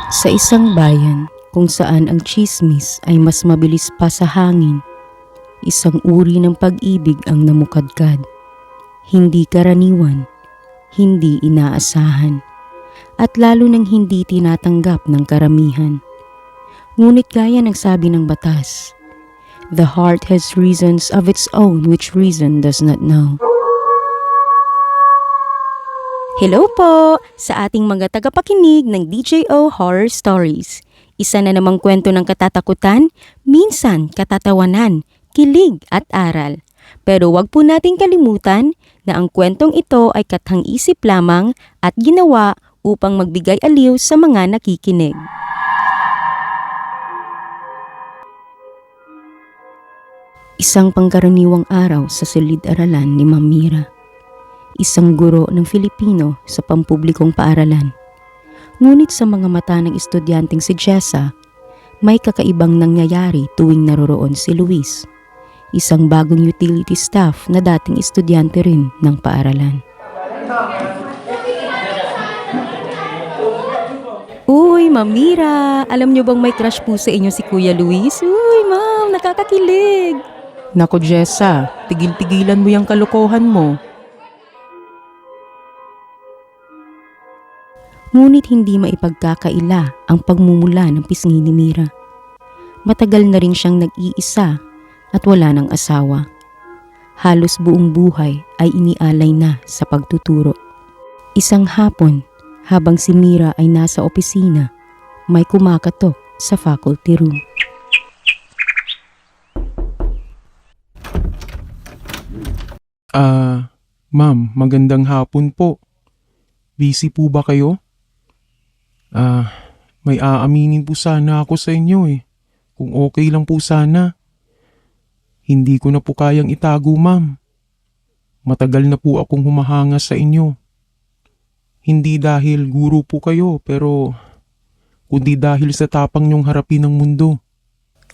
Sa isang bayan kung saan ang tsismis ay mas mabilis pa sa hangin, isang uri ng pag-ibig ang namukadkad. Hindi karaniwan, hindi inaasahan, at lalo nang hindi tinatanggap ng karamihan. Ngunit gaya ng sabi ng batas, the heart has reasons of its own which reason does not know. Hello po sa ating mga tagapakinig ng DJO Horror Stories. Isa na namang kwento ng katatakutan, minsan katatawanan, kilig at aral. Pero wag po nating kalimutan na ang kwentong ito ay kathang-isip lamang at ginawa upang magbigay aliw sa mga nakikinig. Isang pangkaraniwang araw sa silid-aralan ni Ma'am Mira. Isang guro ng Filipino sa pampublikong paaralan. Ngunit sa mga mata ng estudyanteng si Jessa, may kakaibang nangyayari tuwing naroroon si Luis, isang bagong utility staff na dating estudyante rin ng paaralan. Uy, Ma'am Mira, alam niyo bang may crush po sa inyo si Kuya Luis? Uy, Ma'am, nakakakilig! Nako Jessa, tigil-tigilan mo yung kalokohan mo. Ngunit hindi maipagkakaila ang pagmumula ng pisngi ni Mira. Matagal na rin siyang nag-iisa at wala ng asawa. Halos buong buhay ay inialay na sa pagtuturo. Isang hapon, habang si Mira ay nasa opisina, may kumakatok sa faculty room. Ma'am, magandang hapon po. Busy po ba kayo? May aaminin po sana ako sa inyo Kung okay lang po sana. Hindi ko na po kayang itago, ma'am. Matagal na po akong humahanga sa inyo. Hindi dahil guro po kayo, pero kundi dahil sa tapang niyong harapin ang mundo.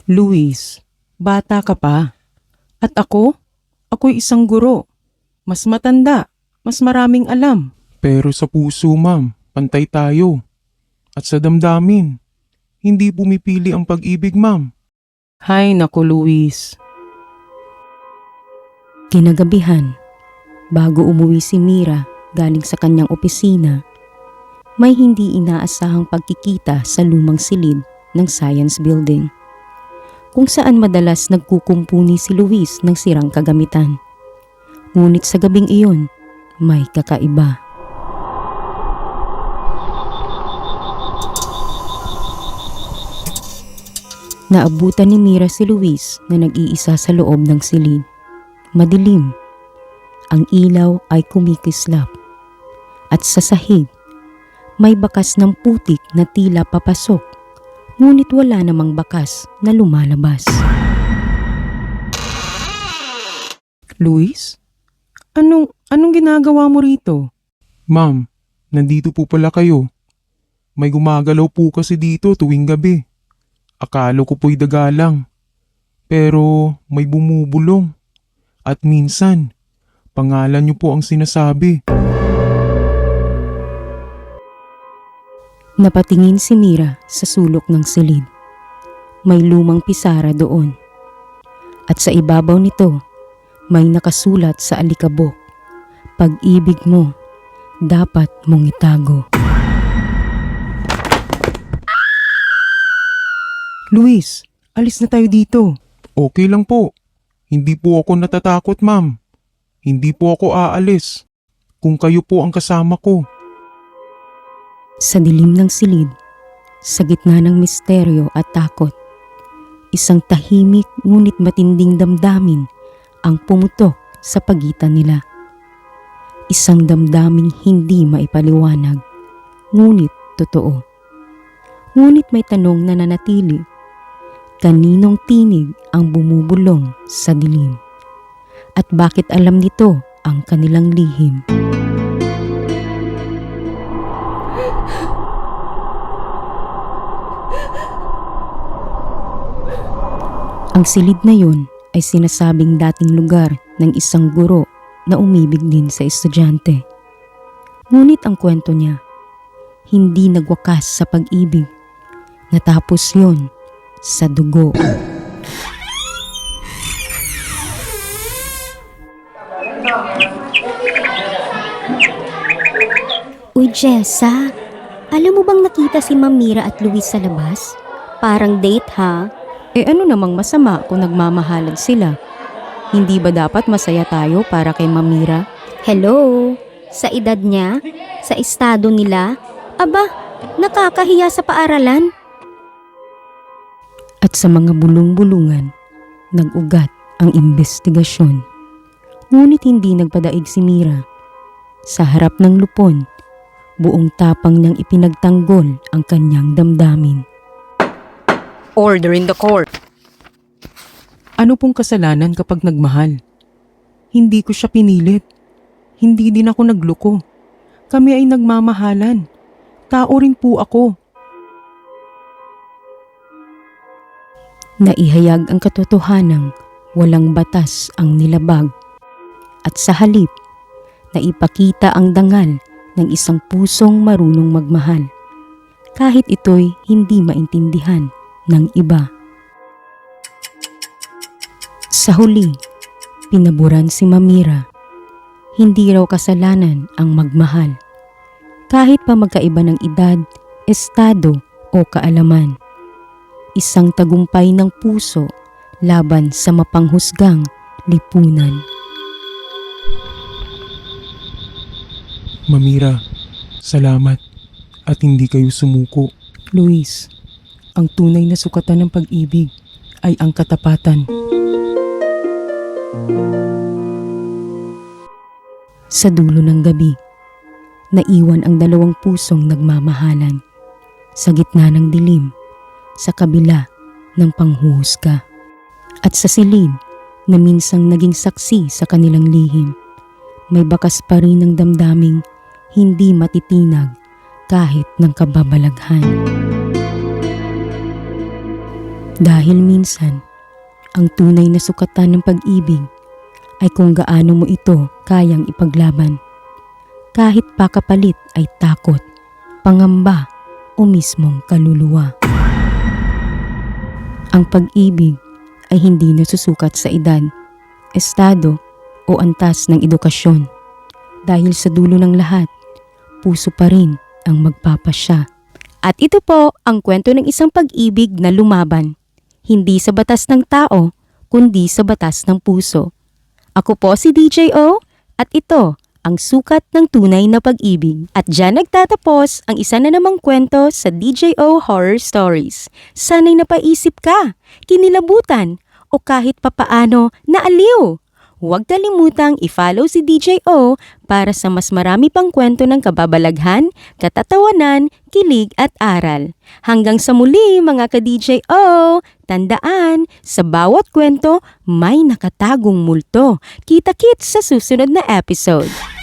Luis, bata ka pa. At ako'y isang guro. Mas matanda, mas maraming alam. Pero sa puso, ma'am, pantay tayo. At sa damdamin, hindi pumipili ang pag-ibig, ma'am. Hay nako Luis. Kinagabihan, bago umuwi si Mira galing sa kanyang opisina, may hindi inaasahang pagkikita sa lumang silid ng Science Building, kung saan madalas nagkukumpuni si Luis ng sirang kagamitan. Ngunit sa gabing iyon, may kakaiba. Naabutan ni Mira si Luis na nag-iisa sa loob ng silid. Madilim. Ang ilaw ay kumikislap. At sa sahig, may bakas ng putik na tila papasok, ngunit wala namang bakas na lumalabas. Luis? Anong ginagawa mo rito? Ma'am, nandito po pala kayo. May gumagalaw po kasi dito tuwing gabi. Akala ko po'y daga lang. Pero may bumubulong. At minsan, pangalan niyo po ang sinasabi. Napatingin si Mira sa sulok ng silid. May lumang pisara doon. At sa ibabaw nito, may nakasulat sa alikabok, "Pag-ibig mo, dapat mong itago." Luis, alis na tayo dito. Okay lang po. Hindi po ako natatakot, ma'am. Hindi po ako aalis. Kung kayo po ang kasama ko. Sa dilim ng silid, sa gitna ng misteryo at takot, isang tahimik ngunit matinding damdamin ang pumutok sa pagitan nila. Isang damdaming hindi maipaliwanag, ngunit totoo. Ngunit may tanong na nanatili. Kaninong tinig ang bumubulong sa dilim? At bakit alam nito ang kanilang lihim? Ang silid na yun ay sinasabing dating lugar ng isang guro na umibig din sa estudyante. Ngunit ang kwento niya, hindi nagwakas sa pag-ibig, Natapos yun sa dugo. Uy, Jessa, alam mo bang nakita si Ma'am Mira at Luis sa labas? Parang date ha? Ano namang masama kung nagmamahalan sila? Hindi ba dapat masaya tayo para kay Mamira? Hello? Sa edad niya? Sa estado nila? Aba, nakakahiya sa paaralan. At sa mga bulong-bulungan, nag-ugat ang investigasyon. Ngunit hindi nagpadaig si Mira. Sa harap ng lupon, buong tapang niyang ipinagtanggol ang kanyang damdamin. Order in the court. Ano pong kasalanan kapag nagmahal? Hindi ko siya pinilit. Hindi din ako nagloko. Kami ay nagmamahalan. Tao rin po ako. Naihayag ang katotohanang walang batas ang nilabag. At sa halip, naipakita ang dangal ng isang pusong marunong magmahal. Kahit ito'y hindi maintindihan ng iba. Sa huli, pinaburan si Mamira. Hindi raw kasalanan ang magmahal. Kahit pa magkaiba ng edad, estado o kaalaman. Isang tagumpay ng puso laban sa mapanghusgang lipunan. Mamira, salamat at hindi kayo sumuko. Luis, ang tunay na sukatan ng pag-ibig ay ang katapatan. Sa dulo ng gabi, naiwan ang dalawang pusong nagmamahalan. Sa gitna ng dilim, sa kabila ng panghuhusga. At sa silid na minsang naging saksi sa kanilang lihim, may bakas pa rin ng damdaming hindi matitinag kahit ng kababalaghan. Dahil minsan, ang tunay na sukatan ng pag-ibig ay kung gaano mo ito kayang ipaglaban. Kahit pa kapalit ay takot, pangamba o mismong kaluluwa. Ang pag-ibig ay hindi nasusukat sa edad, estado o antas ng edukasyon. Dahil sa dulo ng lahat, puso pa rin ang magpapasya. At ito po ang kwento ng isang pag-ibig na lumaban. Hindi sa batas ng tao, kundi sa batas ng puso. Ako po si DJ O at ito ang sukat ng tunay na pag-ibig. At dyan nagtatapos ang isa na namang kwento sa DJ O Horror Stories. Sana'y napaisip ka, kinilabutan o kahit papaano naaliw. Huwag kalimutang i-follow si DJ O para sa mas marami pang kwento ng kababalaghan, katatawanan, kilig at aral. Hanggang sa muli mga ka-DJ O, tandaan, sa bawat kwento may nakatagong multo. Kita-kits sa susunod na episode.